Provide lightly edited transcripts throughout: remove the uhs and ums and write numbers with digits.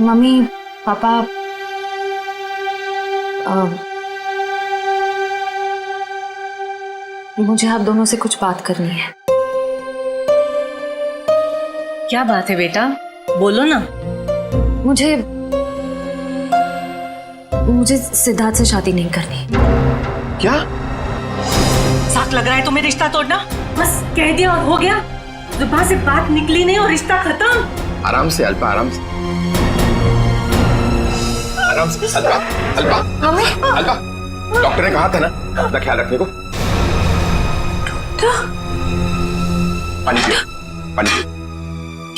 Mummy papa मुझे आप दोनों से कुछ बात करनी है। क्या बात है बेटा, बोलो ना। मुझे सिद्धार्थ से शादी नहीं करनी। क्या? साथ लग रहा है तुम्हें रिश्ता तोड़ना? बस कह दिया और हो गया, जुबान से बात निकली नहीं और रिश्ता खत्म। आराम से अल्पा, आराम से, आराम से। अल्पा, अल्पा, अल्पा, डॉक्टर ने कहा था ना अपना ख्याल रखने को। पानी पियो, पानी पियो।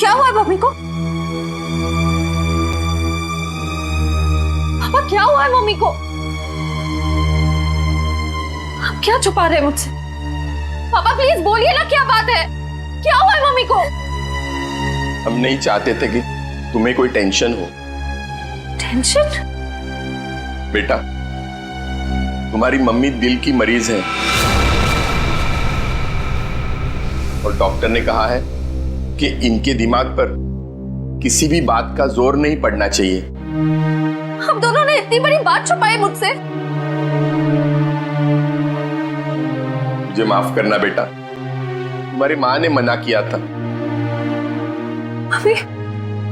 क्या हुआ है मम्मी को? पापा क्या हुआ है मम्मी को? आप क्या छुपा रहे हैं मुझसे? पापा प्लीज बोलिए ना, क्या बात है? क्या हुआ है मम्मी को? हम नहीं चाहते थे कि तुम्हें कोई टेंशन हो। टेंशन? बेटा, तुम्हारी मम्मी दिल की मरीज है और डॉक्टर ने कहा है कि इनके दिमाग पर किसी भी बात का जोर नहीं पड़ना चाहिए। हम दोनों ने इतनी बड़ी बात छुपाई मुझसे। मुझे माफ करना बेटा, तुम्हारी माँ ने मना किया था। मम्मी,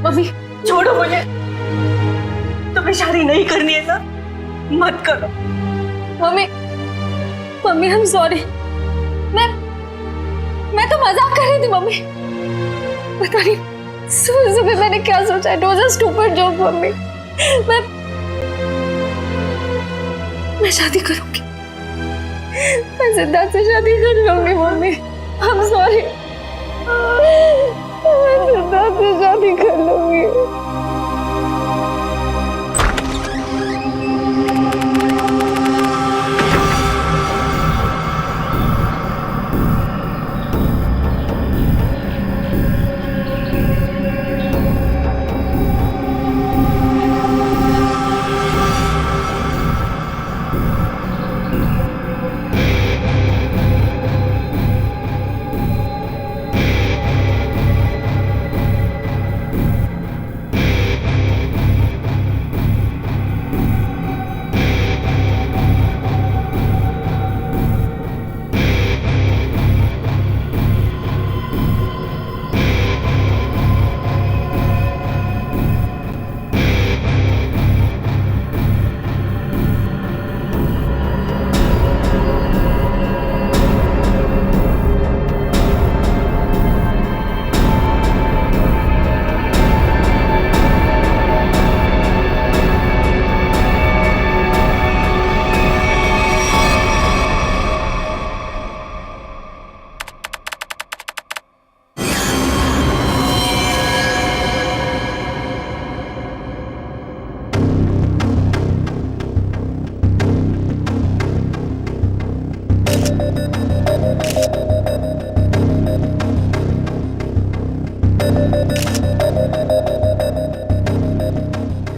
मम्मी छोड़ो मुझे, तुम्हें शादी नहीं करनी है ना, मत करो। Mummy, mummy I am sorry. मैं तो मजाक कर रही थी मम्मी। पता नहीं सुबह सुबह मैंने क्या सोचा। It was a stupid joke mummy. मैं शादी करूंगी, मैं सिद्धार्थ से शादी कर लूंगी मम्मी। आई एम सॉरी, मैं सिद्धार्थ से शादी कर लूंगी।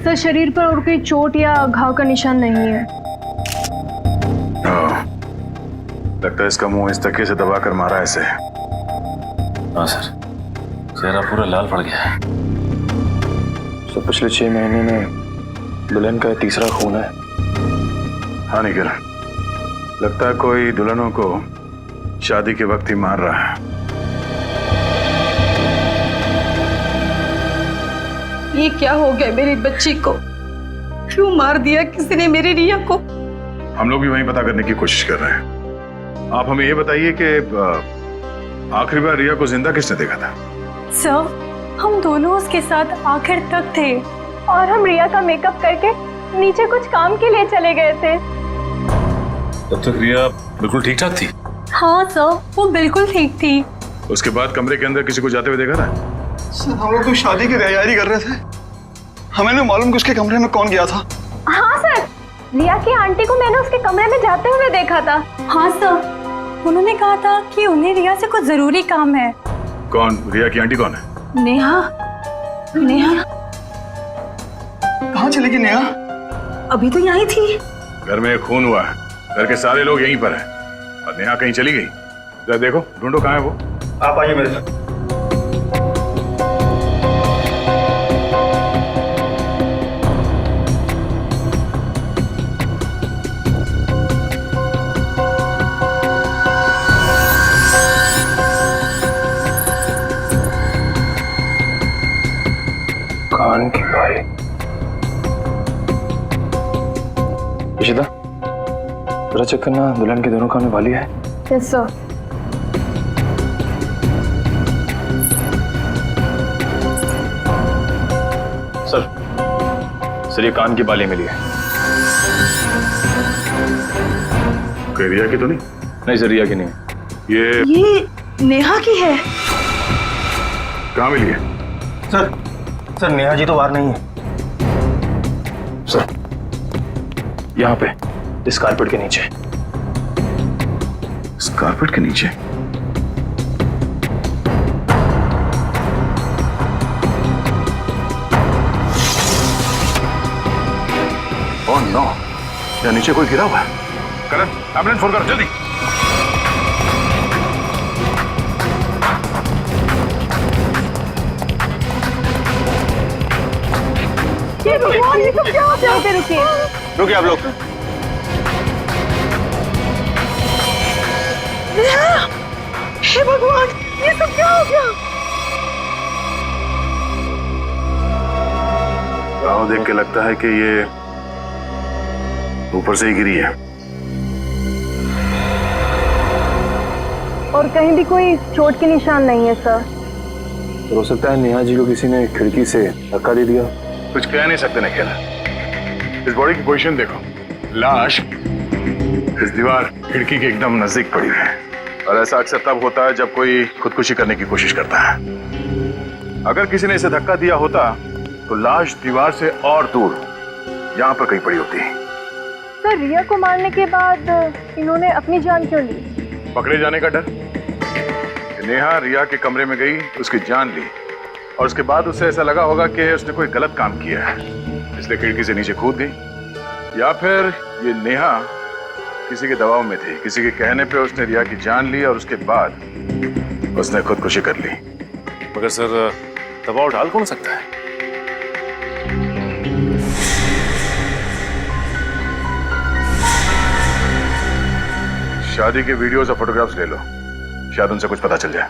सर, शरीर पर और कोई चोट या घाव का निशान नहीं है। लगता है इसका मुंह इस तकिए से दबाकर मारा है इसे। हाँ सर, चेहरा पूरा लाल पड़ गया है। तो पिछले 6 महीने में दुल्हन का तीसरा खून है। हाँ निखिल, लगता है कोई दुल्हनों को शादी के वक्त ही मार रहा है। ये क्या हो गया मेरी बच्ची को? क्यों मार दिया किसी ने मेरी रिया को? हम लोग भी वही पता करने की कोशिश कर रहे हैं। आप हमें ये बताइए कि आखिरी बार रिया को जिंदा किसने देखा था? सर, हम दोनों उसके साथ आखिर तक थे और हम रिया का मेकअप करके नीचे कुछ काम के लिए चले गए थे। तब तक रिया बिल्कुल ठीक ठाक थी? हाँ सर, वो बिल्कुल ठीक थी। उसके बाद कमरे के अंदर किसी को जाते हुए देखा था? सर, हम लोग तो शादी की तैयारी कर रहे थे, हमें नहीं मालूम कि उसके कमरे में कौन गया था। हाँ सर, रिया की आंटी को मैंने उसके कमरे में जाते हुए देखा था। हाँ सर, उन्होंने कहा था कि उन्हें रिया से कुछ जरूरी काम है। कौन? रिया की आंटी कौन है? नेहा। नेहा कहाँ चली गई नेहा? अभी तो यहीं थी। घर में खून हुआ है, घर के सारे लोग यहीं पर हैं और नेहा कहीं चली गई। जरा देखो, ढूंढो कहाँ है वो। आप आइए मेरे साथ। कान की बाली। इशिता, जरा चेक करना दुल्हन के दोनों कान में बाली है। Yes sir. सर ये कान की बाली मिली है। कोई रिया की तो नहीं? नहीं सर, रिया की नहीं है। ये नेहा की है। कहाँ मिली है? सर नेहा जी तो बाहर नहीं है। सर यहाँ पे इस कारपेट के नीचे। इस कारपेट के नीचे? ओह नो, यहाँ नीचे कोई गिरा हुआ है। करण, एम्बुलेंस फोन करो जल्दी। ये भगवान, ये सब क्या हो गया? रुकिए रुकिए आप लोग। हे भगवान, ये सब क्या हो गया? गाँव देख के लगता है कि ये ऊपर से ही गिरी है। और कहीं भी कोई चोट के निशान नहीं है सर। तो हो सकता है नेहा जी को किसी ने खिड़की से धक्का दे दिया। कुछ कह नहीं सकते निखिल। इस बॉडी की पोजीशन देखो, लाश इस दीवार खिड़की के एकदम नजदीक पड़ी है। और ऐसा अक्सर तब होता है जब कोई खुदकुशी करने की कोशिश करता है। अगर किसी ने इसे धक्का दिया होता तो लाश दीवार से और दूर यहाँ पर कहीं पड़ी होती है। सर रिया को मारने के बाद इन्होंने अपनी जान क्यों ली? पकड़े जाने का डर। नेहा रिया के कमरे में गई, उसकी जान ली और उसके बाद उसे ऐसा लगा होगा कि उसने कोई गलत काम किया है, इसलिए खिड़की से नीचे कूद गई। या फिर ये नेहा किसी के दबाव में थी, किसी के कहने पे उसने रिया की जान ली और उसके बाद उसने खुदकुशी कर ली। मगर सर दबाव डाल कौन सकता है? शादी के वीडियोस और फोटोग्राफ्स ले लो, शायद उनसे कुछ पता चल जाए।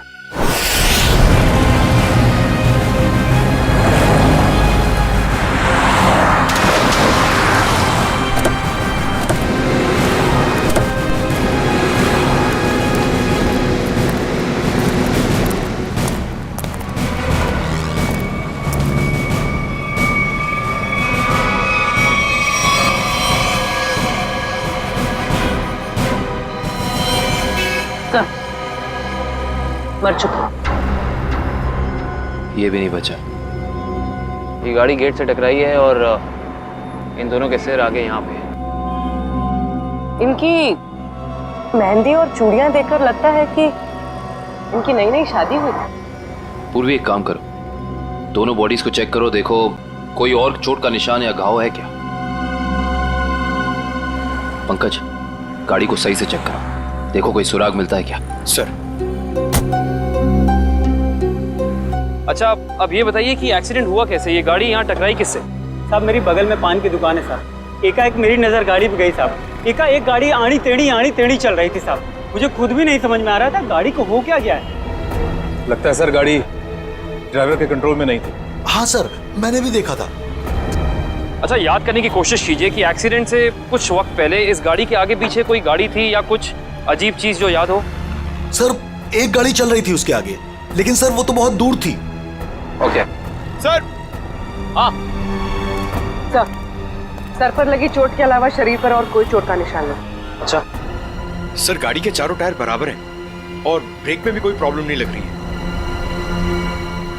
मर चुका। ये भी नहीं बचा। ये गाड़ी गेट से टकराई है और इन दोनों के सिर आगे यहाँ पे है। इनकी मेहंदी और चूड़ियां देखकर लगता है कि इनकी नई नई शादी हुई। पूर्वी एक काम करो, दोनों बॉडीज को चेक करो, देखो कोई और चोट का निशान या घाव है क्या। पंकज, गाड़ी को सही से चेक करो, देखो कोई सुराग मिलता है क्या। सर। अच्छा अब ये बताइए कि एक्सीडेंट हुआ कैसे? ये गाड़ी यहाँ टकराई किससे? साहब मेरी बगल में पान की दुकान है साहब। एकाएक मेरी नज़र गाड़ी पे गई साहब। एकाएक गाड़ी आड़ी टेढ़ी चल रही थी साहब। मुझे खुद भी नहीं समझ में आ रहा था गाड़ी को हो क्या गया है। लगता है सर गाड़ी ड्राइवर के कंट्रोल में नहीं थी। हाँ सर, मैंने भी देखा था। अच्छा याद करने की कोशिश कीजिए कि एक्सीडेंट से कुछ वक्त पहले इस गाड़ी के आगे पीछे कोई गाड़ी थी या कुछ अजीब चीज जो याद हो। सर एक गाड़ी चल रही थी उसके आगे, लेकिन सर वो तो बहुत दूर थी। Okay sir. हाँ सर पर लगी चोट के अलावा शरीर पर और कोई चोट का निशान नहीं। अच्छा सर गाड़ी के चारों टायर बराबर हैं और ब्रेक में भी कोई प्रॉब्लम नहीं लग रही है।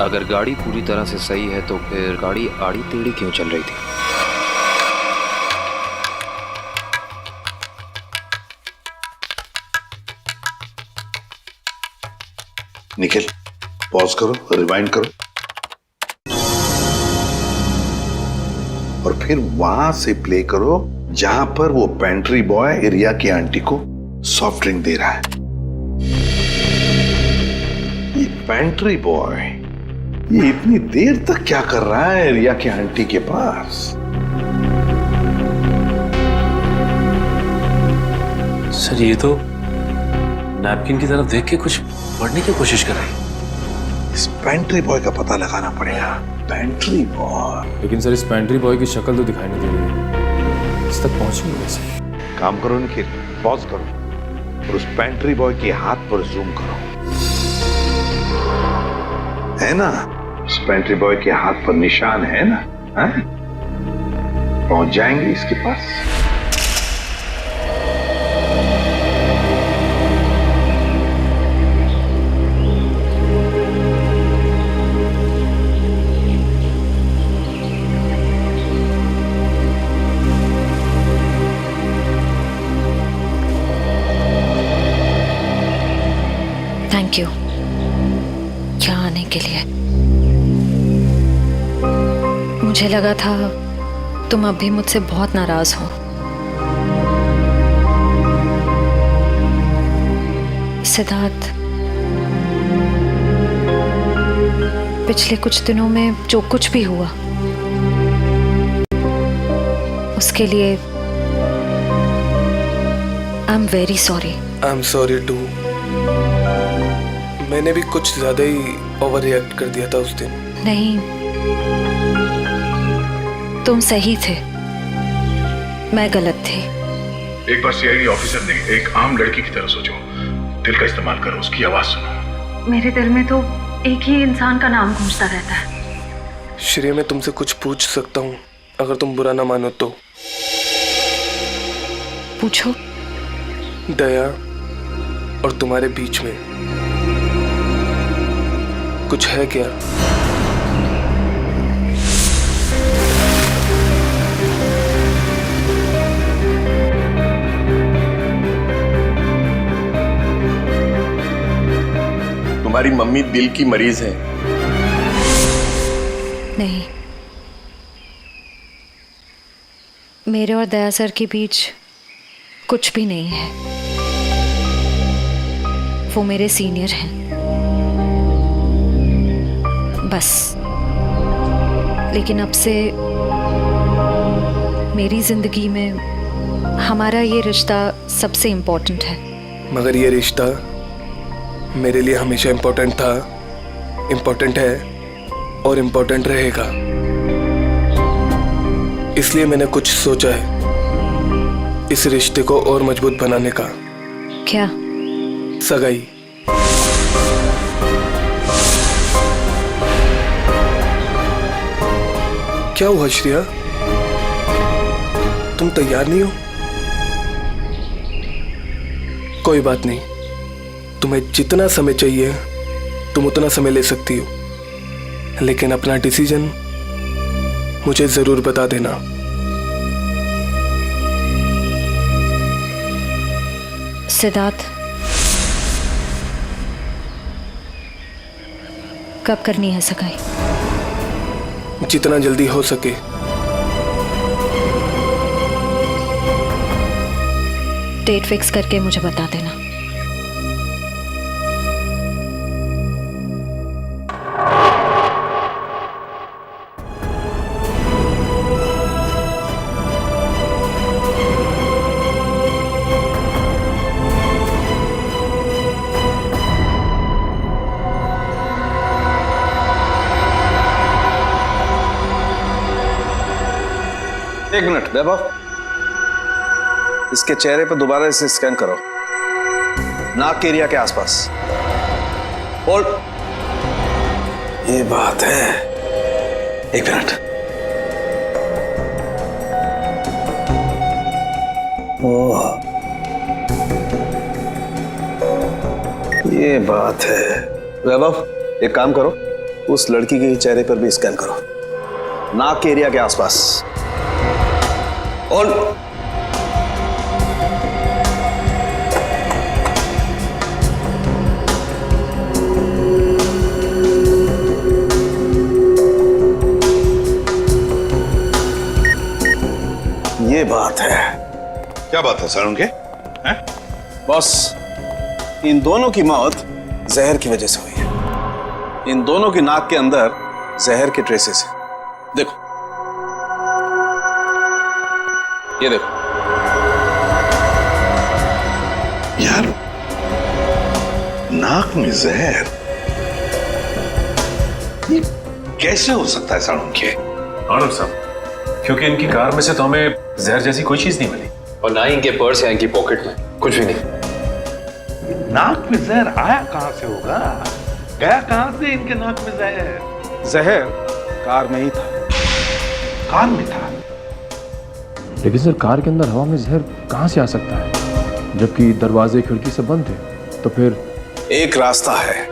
अगर गाड़ी पूरी तरह से सही है तो फिर गाड़ी आड़ी टेढ़ी क्यों चल रही थी? निखिल पॉज करो, रिवाइंड करो और फिर वहां से प्ले करो जहां पर वो पेंट्री बॉय रिया की आंटी को सॉफ्ट ड्रिंक दे रहा है। ये पेंट्री बॉय ये इतनी देर तक क्या कर रहा है रिया की आंटी के पास? सर ये तो नैपकिन की तरफ देख के कुछ पढ़ने की कोशिश कर रहे हैं। इस पेंट्री बॉय का पता लगाना पड़ेगा। Pantry boy. लेकिन सर इस पेंट्री बॉय की शक्ल तो दिखाई नहीं दे रही, इस तक पहुंची कैसे? काम करो निखिल, पॉज करो और उस पेंट्री बॉय के हाथ पर जूम करो। है ना, उस पेंट्री बॉय के हाथ पर निशान है ना? है? पहुंच जाएंगे इसके पास। थैंक यू यहाँ आने के लिए। मुझे लगा था तुम अब भी मुझसे बहुत नाराज हो। सिद्धार्थ, पिछले कुछ दिनों में जो कुछ भी हुआ उसके लिए I am very sorry. I am sorry too. मैंने भी कुछ ज्यादा ही ओवर रिएक्ट कर दिया था उस दिन। नहीं, तुम सही थे, मैं गलत थी। एक बार सीआईडी ऑफिसर ने एक आम लड़की की तरह सोचो, दिल का इस्तेमाल करो, उसकी आवाज सुनो। मेरे दिल में तो एक ही इंसान का नाम गूंजता रहता है। श्रेया, मैं तुमसे कुछ पूछ सकता हूँ अगर तुम बुरा ना मानो तो? पूछो। दया और तुम्हारे बीच में कुछ है क्या? तुम्हारी मम्मी दिल की मरीज है। नहीं, मेरे और दया सर के बीच कुछ भी नहीं है। वो मेरे सीनियर हैं, बस। लेकिन अब से मेरी जिंदगी में हमारा ये रिश्ता सबसे इम्पोर्टेंट है। मगर ये रिश्ता मेरे लिए हमेशा इम्पोर्टेंट था, इम्पोर्टेंट है और इम्पोर्टेंट रहेगा। इसलिए मैंने कुछ सोचा है इस रिश्ते को और मजबूत बनाने का। क्या? सगाई। क्या हुआ श्रेया, तुम तैयार नहीं हो? कोई बात नहीं, तुम्हें जितना समय चाहिए तुम उतना समय ले सकती हो, लेकिन अपना डिसीजन मुझे जरूर बता देना। सिद्धार्थ, कब करनी है सगाई? जितना जल्दी हो सके। डेट फिक्स करके मुझे बता देना। एक मिनट वैभव, इसके चेहरे पर दोबारा इसे स्कैन करो, नाक के एरिया के आसपास। होल्ड। ये बात है, एक मिनट। ओह, ये बात है। वैभव, एक काम करो, उस लड़की के चेहरे पर भी स्कैन करो, नाक के एरिया के आसपास। और ये बात है। क्या बात है सर उनके? बॉस, इन दोनों की मौत जहर की वजह से हुई है। इन दोनों की नाक के अंदर जहर के ट्रेसेस हैं। देखो, ये देखो। यार, नाक में जहर? ये कैसे हो सकता है साड़ू के? आनंद साहब, क्योंकि इनकी कार में से तो हमें जहर जैसी कोई चीज नहीं मिली, और ना ही इनके पर्स या इनकी पॉकेट में कुछ भी नहीं। नाक में जहर आया कहां से होगा? गया कहां से इनके नाक में जहर? जहर कार में ही था। कार में था? लेकिन सर कार के अंदर हवा में जहर कहाँ से आ सकता है, जबकि दरवाजे खिड़की सब बंद थे? तो फिर एक रास्ता है।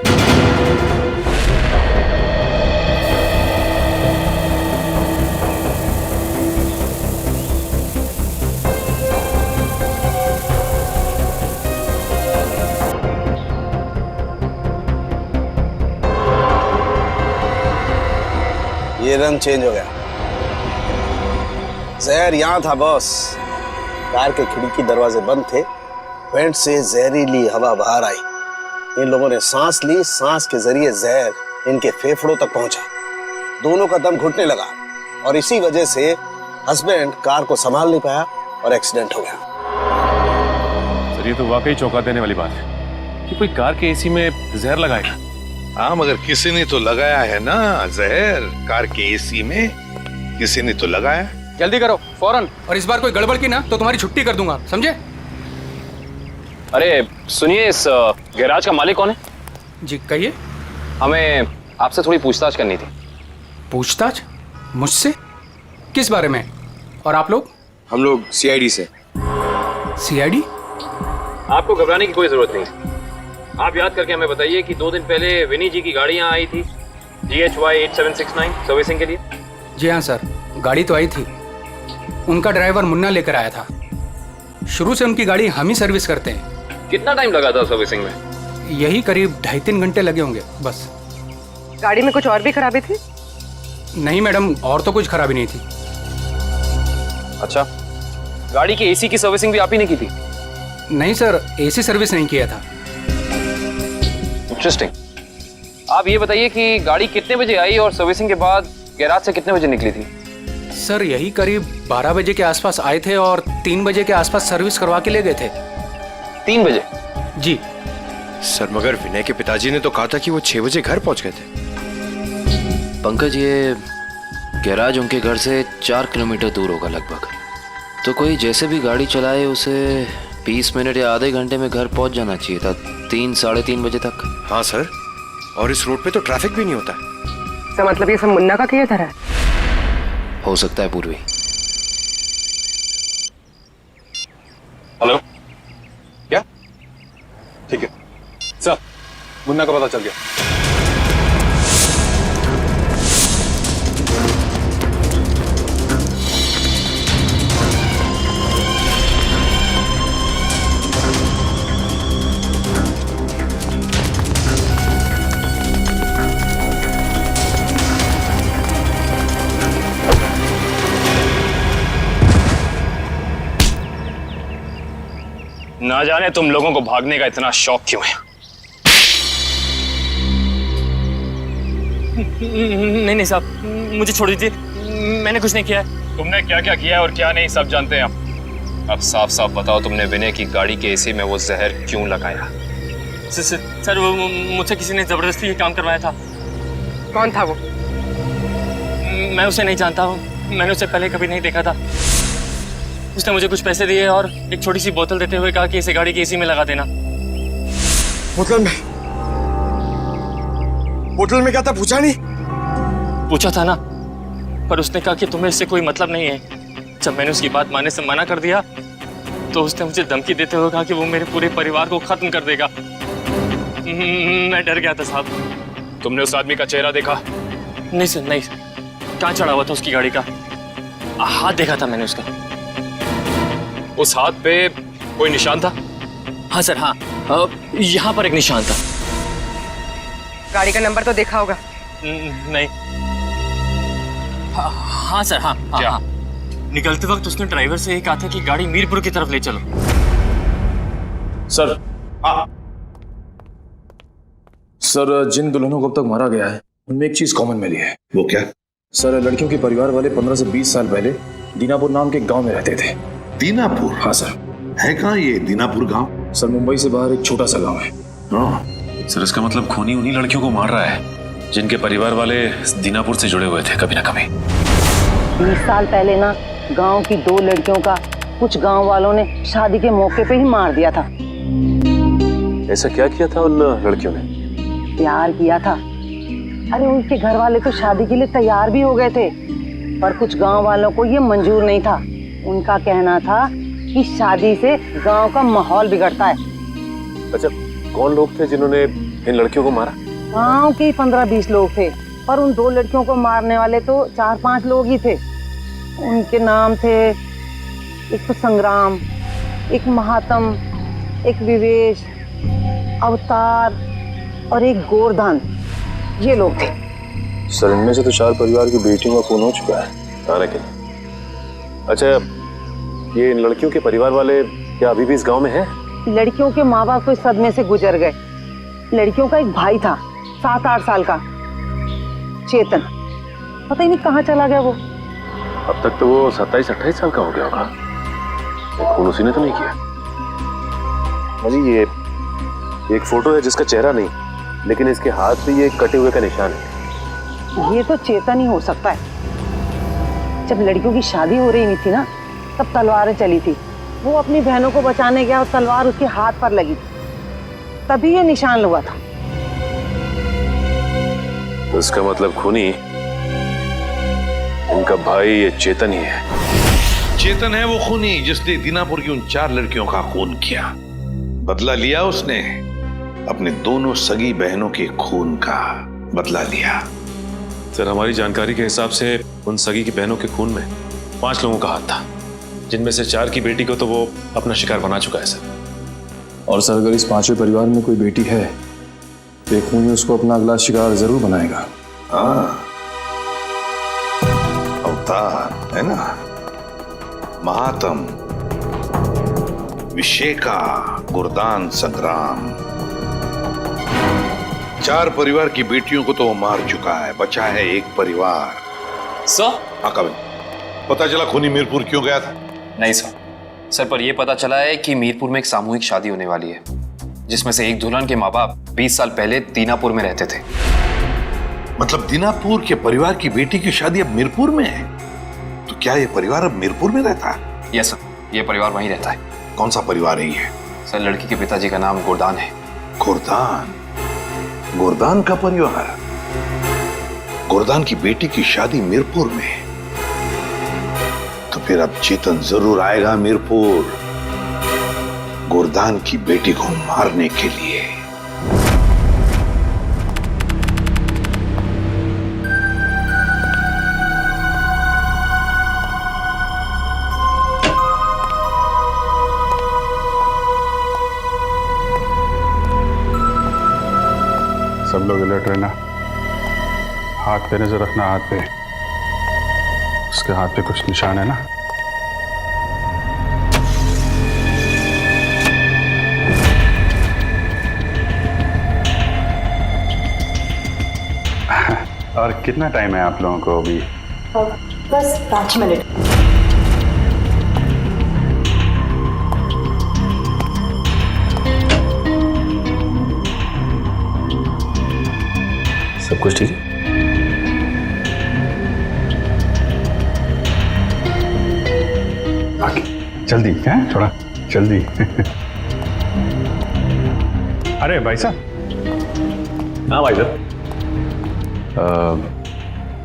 ये रंग चेंज हो गया। जहर यहां था बॉस। कार के खिड़की दरवाजे बंद थे, वेंट से जहरीली हवा बाहर आई। इन लोगों ने सांस ली, सांस के जरिए जहर इनके फेफड़ों तक पहुंचा। दोनों का दम घुटने लगा और इसी वजह से हस्बैंड कार को संभाल नहीं पाया और एक्सीडेंट हो गया। सर ये तो वाकई चौंका देने वाली बात है कि कोई कार के एसी में जहर लगाएगा। हाँ, मगर किसी ने तो लगाया है ना जहर। कार के एसी में किसी ने तो लगाया। जल्दी करो फौरन, और इस बार कोई गड़बड़ की ना तो तुम्हारी छुट्टी कर दूंगा, समझे? अरे सुनिए, इस गैराज का मालिक कौन है? जी कहिए। हमें आपसे थोड़ी पूछताछ करनी थी। पूछताछ? मुझसे? किस बारे में? और आप लोग? हम लोग सीआईडी से। सीआईडी? आपको घबराने की कोई जरूरत नहीं। आप याद करके हमें बताइए कि 2 दिन पहले विनी जी की गाड़ी यहाँ आई थी GHY 8769 सर्विसिंग के लिए। जी हाँ सर, गाड़ी तो आई थी। उनका ड्राइवर मुन्ना लेकर आया था। शुरू से उनकी गाड़ी हम ही सर्विस करते हैं। कितना टाइम लगा था सर्विसिंग में? यही करीब 2.5-3 घंटे लगे होंगे बस। गाड़ी में कुछ और भी खराबी थी? नहीं मैडम, और तो कुछ खराबी नहीं थी। अच्छा, गाड़ी की एसी की सर्विसिंग भी आप ही ने की थी? नहीं सर, एसी सर्विस नहीं किया था। इंटरेस्टिंग। आप ये बताइए कि गाड़ी कितने बजे आई और सर्विसिंग के बाद गैराज से कितने बजे निकली थी? सर यही करीब 12 बजे के आसपास आए थे और 3 बजे के आसपास सर्विस करवा के ले गए थे। 3 बजे? जी सर, मगर विनय के पिताजी ने तो कहा था कि वो 6 बजे घर पहुंच गए थे। पंकज, ये गैराज उनके घर से 4 किलोमीटर दूर होगा लगभग। तो कोई जैसे भी गाड़ी चलाए उसे 20 मिनट या आधे घंटे में घर पहुंच जाना चाहिए था, 3-3:30 बजे तक। हाँ सर, और इस रोड पे तो ट्रैफिक भी नहीं होता। तो मतलब ये सब मुन्ना का किया था? हो सकता है पूर्वी। हेलो, क्या? ठीक है सर, मुन्ना का पता चल गया। ना जाने तुम लोगों को भागने का इतना शौक क्यों है। नहीं साहब, मुझे छोड़ दीजिए, मैंने कुछ नहीं किया है। तुमने क्या क्या किया है और क्या नहीं सब जानते हैं हम। अब साफ साफ बताओ, तुमने विनय की गाड़ी के एसी में वो जहर क्यों लगाया? सर वो मुझसे किसी ने जबरदस्ती ये काम करवाया था। कौन था वो? मैं उसे नहीं जानता हूँ, मैंने उसे पहले कभी नहीं देखा था। उसने मुझे कुछ पैसे दिए और एक छोटी सी बोतल देते हुए कहा कि इसे गाड़ी की एसी में लगा देना। बोतल में क्या था पूछा नहीं? पूछा था ना, पर उसने कहा कि तुम्हें इससे कोई मतलब नहीं है। जब मैंने उसकी बात मानने से मना कर दिया तो उसने मुझे धमकी देते हुए कहा कि वो मेरे पूरे परिवार को खत्म कर देगा। मैं डर गया था साहब। तुमने उस आदमी का चेहरा देखा? नहीं सर, नहीं। कहाँ चढ़ा हुआ था उसकी गाड़ी का? हाथ देखा था मैंने उसका। उस हाथ पे कोई निशान था? हाँ सर, हाँ, यहाँ पर एक निशान था। गाड़ी का नंबर तो देखा होगा? नहीं। हाँ सर, हाँ। क्या? हाँ। निकलते वक्त उसने ड्राइवर से ये कहा था कि गाड़ी मीरपुर की तरफ ले चलो। सर, सर जिन दुल्हनों को अब तक मारा गया है उनमें एक चीज कॉमन मिली है। वो क्या? सर, लड़कियों के परिवार वाले 15 से 20 साल पहले दीनापुर नाम के गांव में रहते थे। दीनापुर? हाँ सर। है कहाँ ये दीनापुर गांव? सर, मुंबई से बाहर एक छोटा सा गांव है। सर, इसका मतलब खूनी उन्हीं लड़कियों को मार रहा है जिनके परिवार वाले दीनापुर से जुड़े हुए थे कभी ना कभी। 20 साल पहले ना गांव की 2 लड़कियों का कुछ गांव वालों ने शादी के मौके पे ही मार दिया था। ऐसा क्या किया था उन लड़कियों ने? प्यार किया था। अरे उनके घर वाले तो शादी के लिए तैयार भी हो गए थे, पर कुछ गांव वालों को ये मंजूर नहीं था। उनका कहना था कि शादी से गांव का माहौल बिगड़ता है। अच्छा, कौन लोग थे जिन्होंने इन लड़कियों को मारा? गांव के 15-20 लोग थे, पर उन 2 लड़कियों को मारने वाले तो 4-5 लोग ही थे। उनके नाम थे, एक तो संग्राम, एक महात्म, एक विवेश, अवतार और एक गोरधान। ये लोग थे। सर, इनमें से तो 4 परिवार की बेटियों का खून हो चुका है खाने के लिए। अच्छा, ये इन लड़कियों के परिवार वाले क्या अभी भी इस गांव में हैं? लड़कियों के माँ बाप को इस सदमे से गुजर गए। लड़कियों का एक भाई था 7-8 साल का, चेतन। पता ही नहीं कहाँ चला गया वो। अब तक तो वो 27-28 साल का हो गया होगा। खून उसी ने तो नहीं किया। अजी, ये एक फोटो है जिसका चेहरा नहीं, लेकिन इसके हाथ पे ये कटे हुए का निशान है। ये तो चेतन ही हो सकता है। जब लड़कियों की शादी हो रही नहीं थी ना, तब तलवारें चली थी। वो अपनी बहनों को बचाने गया और तलवार उसके हाथ पर लगी, तभी ये निशान हुआ था। तो इसका मतलब खूनी इनका भाई ये चेतन ही है। चेतन है वो खूनी जिसने दीनापुर की उन 4 लड़कियों का खून किया। बदला लिया उसने, अपने दोनों सगी बहनों के खून का बदला लिया। सर, हमारी जानकारी के हिसाब से उन सगी की बहनों के खून में 5 लोगों का हाथ था, जिनमें से 4 की बेटी को तो वो अपना शिकार बना चुका है सर। और सर, अगर इस 5वें परिवार में कोई बेटी है तो एक खूनी उसको अपना अगला शिकार जरूर बनाएगा। हाँ, अवतार है ना, महात्म, विशेका, गुरदान, संग्राम। 4 परिवार की बेटियों को तो वो मार चुका है, बचा है एक परिवार। सर? हाँ कविन, पता चला खूनी मीरपुर क्यों गया था? नहीं सर, पर यह पता चला है कि मीरपुर में एक सामूहिक शादी होने वाली है, जिसमें से एक दुल्हन के माँ बाप 20 साल पहले दीनापुर में रहते थे। मतलब दीनापुर के परिवार की बेटी की शादी अब मीरपुर में है? तो क्या ये परिवार अब मीरपुर में रहता है? यस सर, ये परिवार वहीं रहता है। कौन सा परिवार है ये? सर, लड़की के पिताजी का नाम गोरदान है। गोरदान? गोरदान का परिवार? गोरदान की बेटी की शादी मीरपुर में, तो फिर अब चेतन जरूर आएगा मीरपुर गोरदान की बेटी को मारने के लिए। सब लोग अलर्ट रहना। हाथ पे नजर रखना, हाथ पे। उसके हाथ पे कुछ निशान है ना? और कितना टाइम है आप लोगों को अभी? बस 5 मिनट। सब कुछ ठीक है? आगे जल्दी है, थोड़ा जल्दी। अरे भाई साहब। हाँ भाई साहब।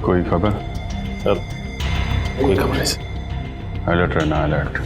कोई खबर? सर, कोई खबर नहीं सर। अलर्ट रहना, अलर्ट।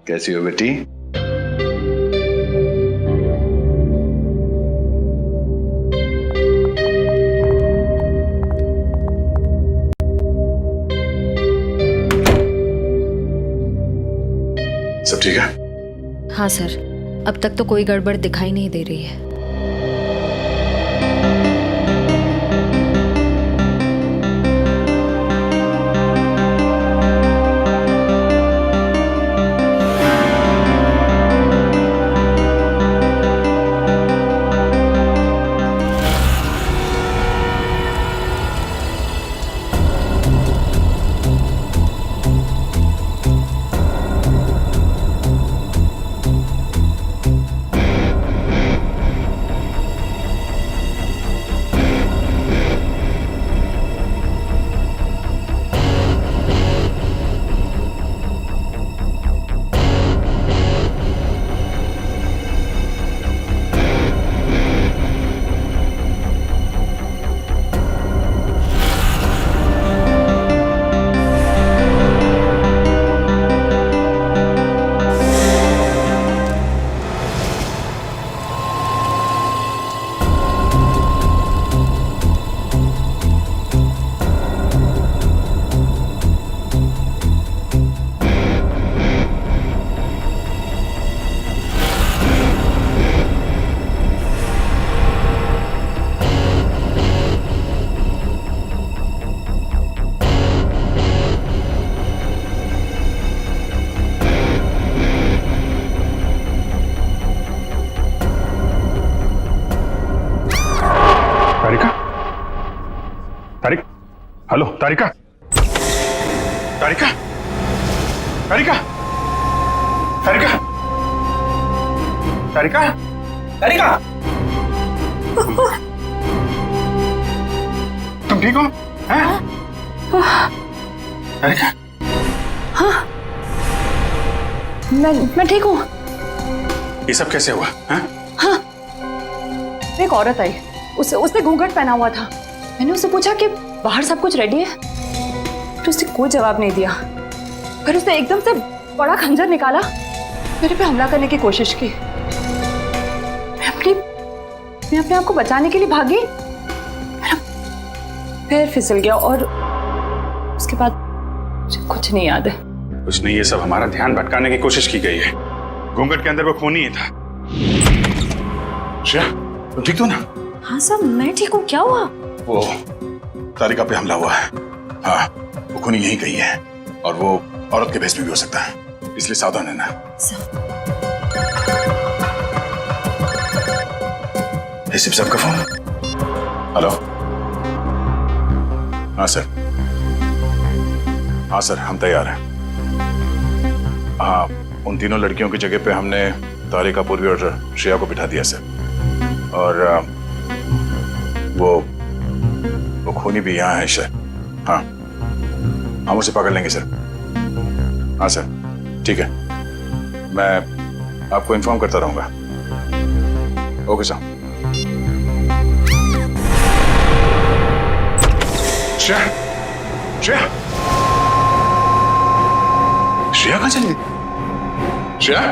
कैसी हो बेटी? सब ठीक है? हाँ सर, अब तक तो कोई गड़बड़ दिखाई नहीं दे रही है। हेलो तारिका, तारिका, तारिका, तारिका, तारिका, तारिका, तुम ठीक हो? हैं? तारिका, हाँ, मैं ठीक हूँ। ये सब कैसे हुआ? हैं? हाँ, एक औरत आई, उसने घूंघट पहना हुआ था। मैंने उससे पूछा कि बाहर सब कुछ रेडी है, तो उसने कोई जवाब नहीं दिया। फिर उसने एकदम से बड़ा खंजर निकाला, मेरे पे हमला करने की कोशिश की। मैं अपने आप को बचाने के लिए भागी, पैर फिसल गया और उसके बाद मुझे कुछ नहीं याद है। कुछ नहीं, ये सब हमारा ध्यान भटकाने की कोशिश की गई है। घूंघट के अंदर वो खून ही था। श्रेया, तुम ठीक हो ना? हाँ सर, मैं ठीक हूँ। क्या हुआ? वो तारिका पे हमला हुआ है। हाँ, वो खूनी यहीं कहीं है और वो औरत के भेष में भी हो सकता है, इसलिए सावधान रहना। सिर्फ सबका फोन। हेलो, हाँ सर, हाँ सर, हम तैयार हैं। हाँ, उन तीनों लड़कियों की जगह पे हमने तारिका, पूर्वी और श्रेया को बिठा दिया सर। और वो खूनी भी यहाँ है सर। हाँ, हम उसे पकड़ लेंगे सर। हाँ सर, ठीक है, मैं आपको इन्फॉर्म करता रहूंगा। Okay sir. श्रेया, श्रेया, श्रेया कहाँ चली गई? श्रेया,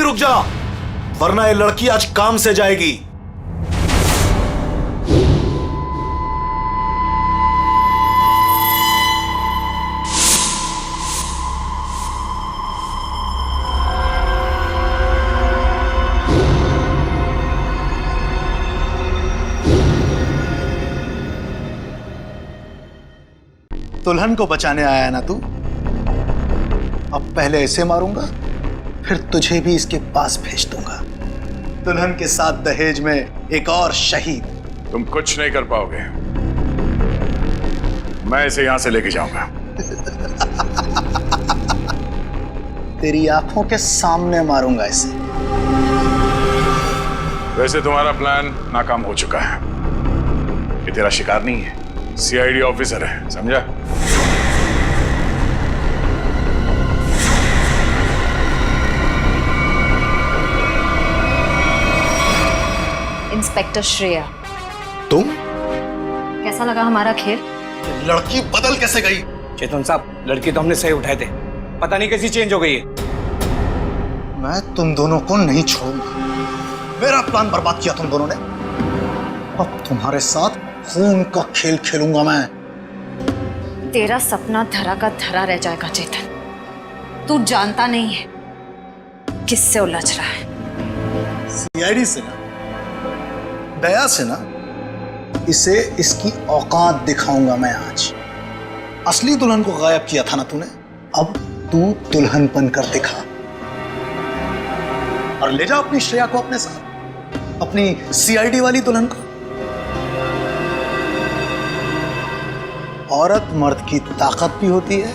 रुक जा, वरना ये लड़की आज काम से जाएगी। दुल्हन को बचाने आया ना तू? अब पहले ऐसे मारूंगा, फिर तुझे भी इसके पास भेज दूंगा। दुल्हन के साथ दहेज में एक और शहीद। तुम कुछ नहीं कर पाओगे, मैं इसे यहां से लेके जाऊंगा। तेरी आंखों के सामने मारूंगा इसे। वैसे तुम्हारा प्लान नाकाम हो चुका है। ये तेरा शिकार नहीं है, सीआईडी ऑफिसर है, समझा? इंस्पेक्टर श्रेया, तुम? कैसा लगा हमारा खेल? लड़की बदल कैसे गई? चेतन साहब, लड़की तो हमने सही उठाए थे, पता नहीं कैसी चेंज हो गई है। मैं तुम दोनों को नहीं छोड़ूंगा। मेरा प्लान बर्बाद किया तुम दोनों ने, अब तुम्हारे साथ खून का खेल खेलूंगा मैं। तेरा सपना धरा का धरा रह जाएगा चेतन। तू जानता नहीं है किससे उलझ रहा है। सीआईडी से ना, दया से ना, इसे इसकी औकात दिखाऊंगा मैं आज। असली दुल्हन को गायब किया था ना तूने, अब तू दुल्हन बनकर दिखा और ले जा अपनी श्रेया को अपने साथ, अपनी सीआईडी वाली दुल्हन को। औरत मर्द की ताकत भी होती है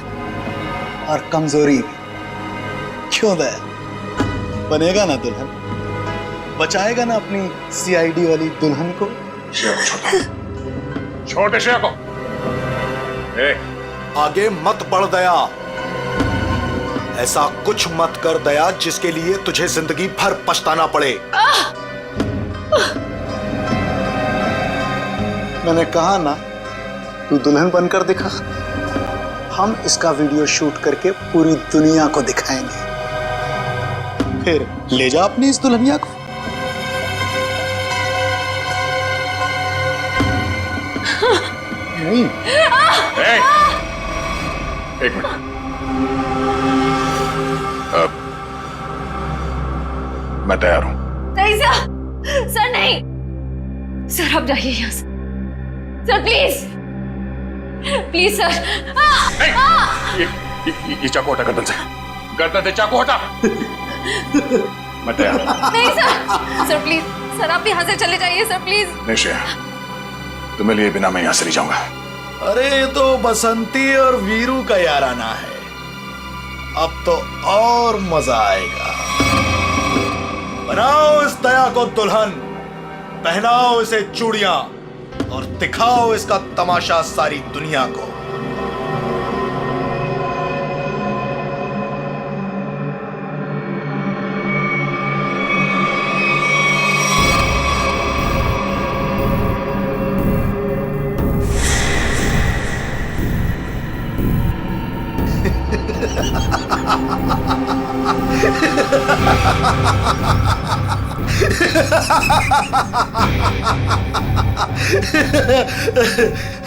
और कमजोरी भी। क्यों दया, बनेगा ना दुल्हन? बचाएगा ना अपनी सीआईडी वाली दुल्हन को? छोटे श्रेया को आगे मत बढ़ दया। ऐसा कुछ मत कर दया जिसके लिए तुझे जिंदगी भर पछताना पड़े। मैंने कहा ना, तू दुल्हन बनकर दिखा। हम इसका वीडियो शूट करके पूरी दुनिया को दिखाएंगे, फिर ले जा अपनी इस दुल्हनिया को। नहीं। एक मिनट, मैं तैयार हूं। नहीं सर, नहीं सर, आप जाइए यहाँ से सर, प्लीज प्लीज सर। ये चाकू हटा गर्दन से, गर्दन से चाकू हटा। मैं तैयार हूं। नहीं सर, सर प्लीज सर, आप यहाँ से चले जाइए सर, प्लीज। नहीं श्रेया, तुम्हें लिए बिना मैं यहां से नहीं जाऊंगा। अरे ये तो बसंती और वीरू का याराना है, अब तो और मजा आएगा। बनाओ इस दया को दुल्हन, पहनाओ इसे चूड़ियां और दिखाओ इसका तमाशा सारी दुनिया को।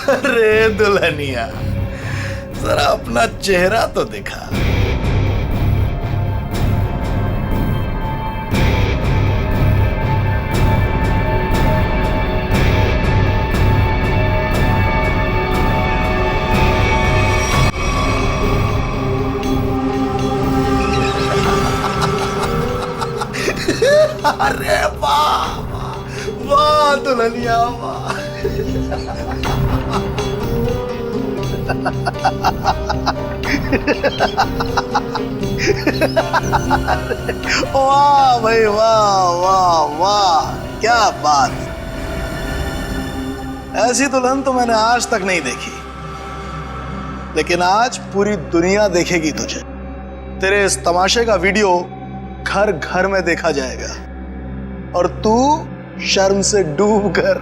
अरे दुल्हनिया, जरा अपना चेहरा तो दिखा। अरे वाह वाह दुल्हनिया, वाह। वाह भाई, वाह वाह वाह, क्या बात। ऐसी दुल्हन तो मैंने आज तक नहीं देखी, लेकिन आज पूरी दुनिया देखेगी तुझे। तेरे इस तमाशे का वीडियो घर घर में देखा जाएगा और तू शर्म से डूब कर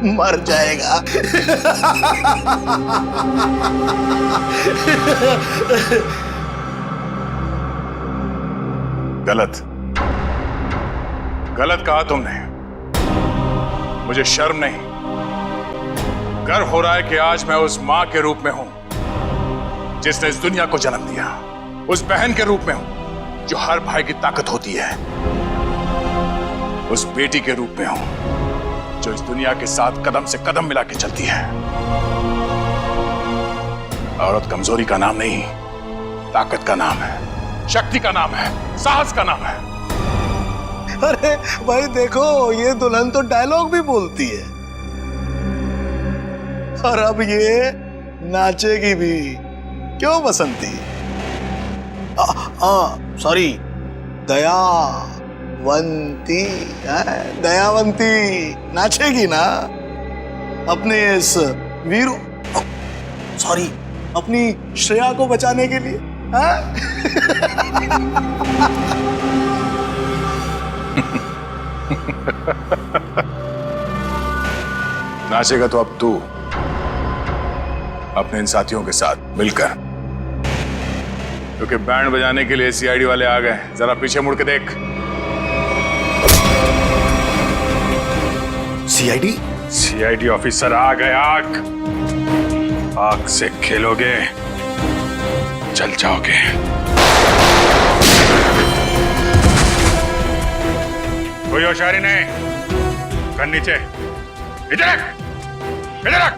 मर जाएगा। गलत। गलत कहा तुमने। मुझे शर्म नहीं, गर्व हो रहा है कि आज मैं उस मां के रूप में हूं जिसने इस दुनिया को जन्म दिया, उस बहन के रूप में हूं जो हर भाई की ताकत होती है, उस बेटी के रूप में हूं जो इस दुनिया के साथ कदम से कदम मिला के चलती है। औरत कमजोरी का नाम नहीं, ताकत का नाम है, शक्ति का नाम है, साहस का नाम है। अरे भाई देखो, ये दुल्हन तो डायलॉग भी बोलती है और अब ये नाचेगी भी। क्यों बसंती? सॉरी, दयावंती। दयावंती नाचेगी ना अपने इस वीरू, सॉरी, अपनी श्रेया को बचाने के लिए। नाचेगा तो अब तू अपने इन साथियों के साथ मिलकर, क्योंकि बैंड बजाने के लिए सीआईडी वाले आ गए। जरा पीछे मुड़ के देख। सीआईडी ऑफिसर आ गए। आग से खेलोगे, जल जाओगे। कोई होशियारी नहीं, गन नीचे, इधर रख, इधर रख।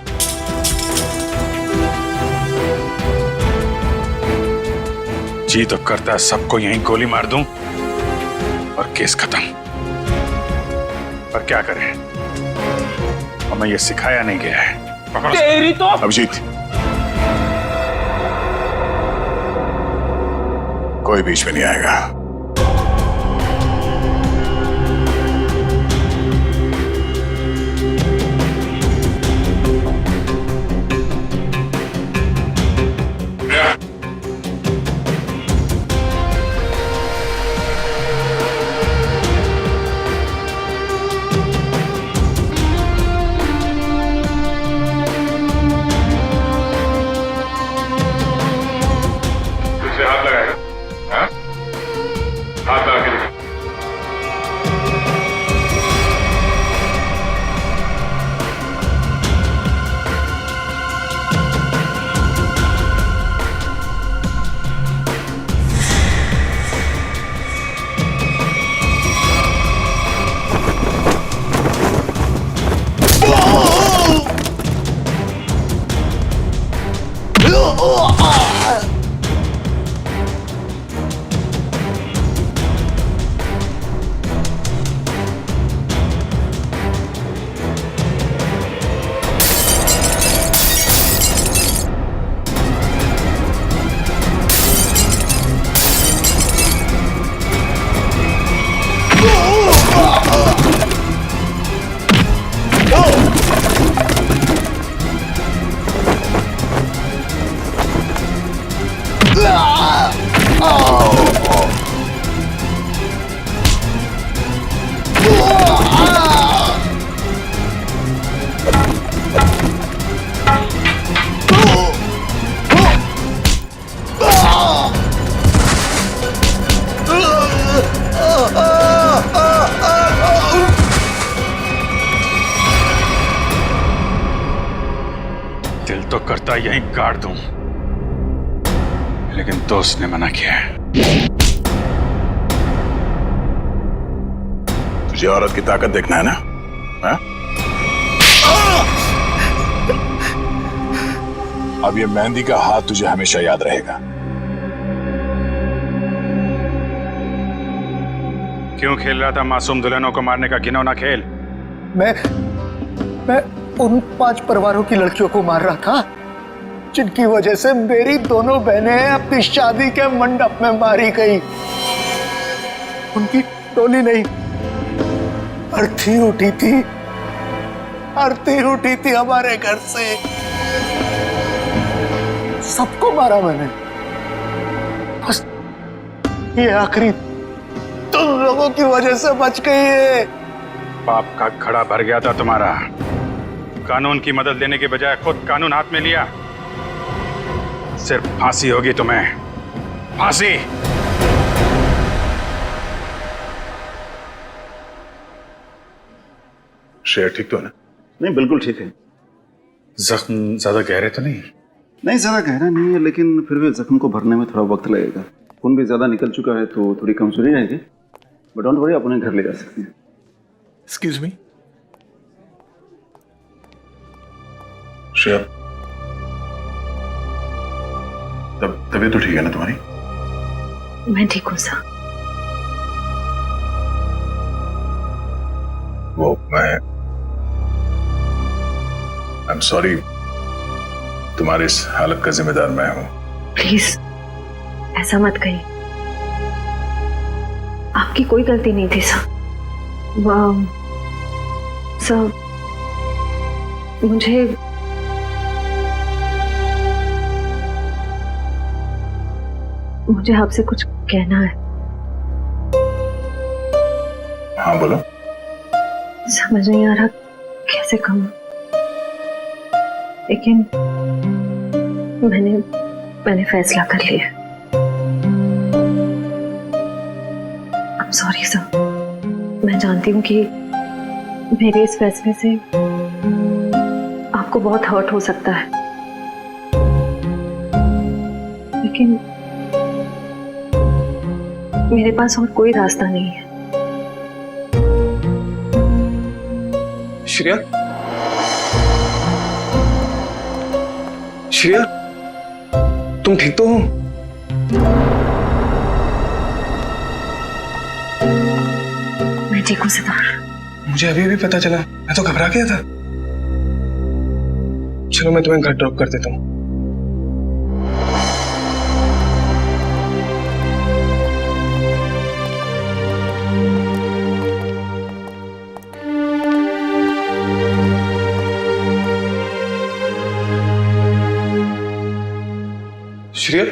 जी तो करता है सबको यहीं गोली मार दूं और केस खत्म, पर क्या करें, हमें ये सिखाया नहीं गया है। पकड़ो तेरी तो अभिजीत, कोई बीच में नहीं आएगा। हाथ लगाएगा, हाँ? हाथ लगा के देखो। दिल तो करता यहीं गाड़ दूं, लेकिन दोस्त ने मना किया है। तुझे औरत की ताकत देखना है ना? हा? अब ये मेहंदी का हाथ तुझे हमेशा याद रहेगा। क्यों खेल रहा था मासूम दुल्हनों को मारने का घिनौना खेल? मैं उन 5 परिवारों की लड़कियों को मार रहा था जिनकी वजह से मेरी दोनों बहनें अपनी शादी के मंडप में मारी गई। उनकी टोली नहीं, अर्थी उठी थी, आरती उठी थी हमारे घर से। सबको मारा मैंने, बस ये आखिरी तुम लोगों की वजह से बच गई है। पाप का खड़ा भर गया था तुम्हारा। कानून की मदद लेने के बजाय खुद कानून हाथ में लिया। सिर्फ फांसी होगी तुम्हें, फांसी। श्रेया ठीक तो है ना? नहीं, बिल्कुल ठीक है। जख्म ज्यादा गहरे तो नहीं? नहीं, ज़्यादा गहरा नहीं है, लेकिन फिर भी जख्म को भरने में थोड़ा वक्त लगेगा। खून भी ज़्यादा निकल चुका है तो थोड़ी कमजोरी रहेगी, बट डोंट वरी, आप उन्हें घर ले जा सकते हैं। एक्सक्यूज मी श्रेया, तबीयत तो ठीक है ना तुम्हारी? मैं ठीक हूँ सर। वो आई एम सॉरी, तुम्हारी इस हालत का जिम्मेदार मैं हूं। प्लीज ऐसा मत कहिए, आपकी कोई गलती नहीं थी सर। सर मुझे आपसे कुछ कहना है। हाँ बोलो। समझ नहीं आ रहा कैसे कहूं, लेकिन मैंने फैसला कर लिया। I'm sorry सर, मैं जानती हूँ कि मेरे इस फैसले से आपको बहुत हर्ट हो सकता है, लेकिन मेरे पास और कोई रास्ता नहीं है। श्रेया, श्रेया, तुम ठीक तो हो? मैं ठीक हूँ सिद्धार्थ। मुझे अभी पता चला, मैं तो घबरा गया था। चलो मैं तुम्हें घर ड्रॉप कर देता हूँ। श्रेया,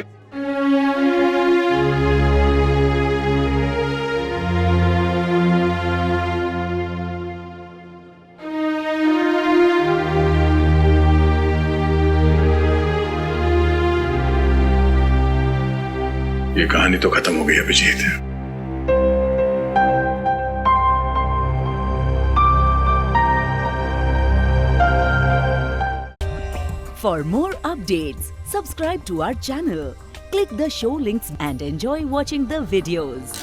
ये कहानी तो खत्म हो गई Abhijit. For more updates, subscribe to our channel, click the show links and enjoy watching the videos.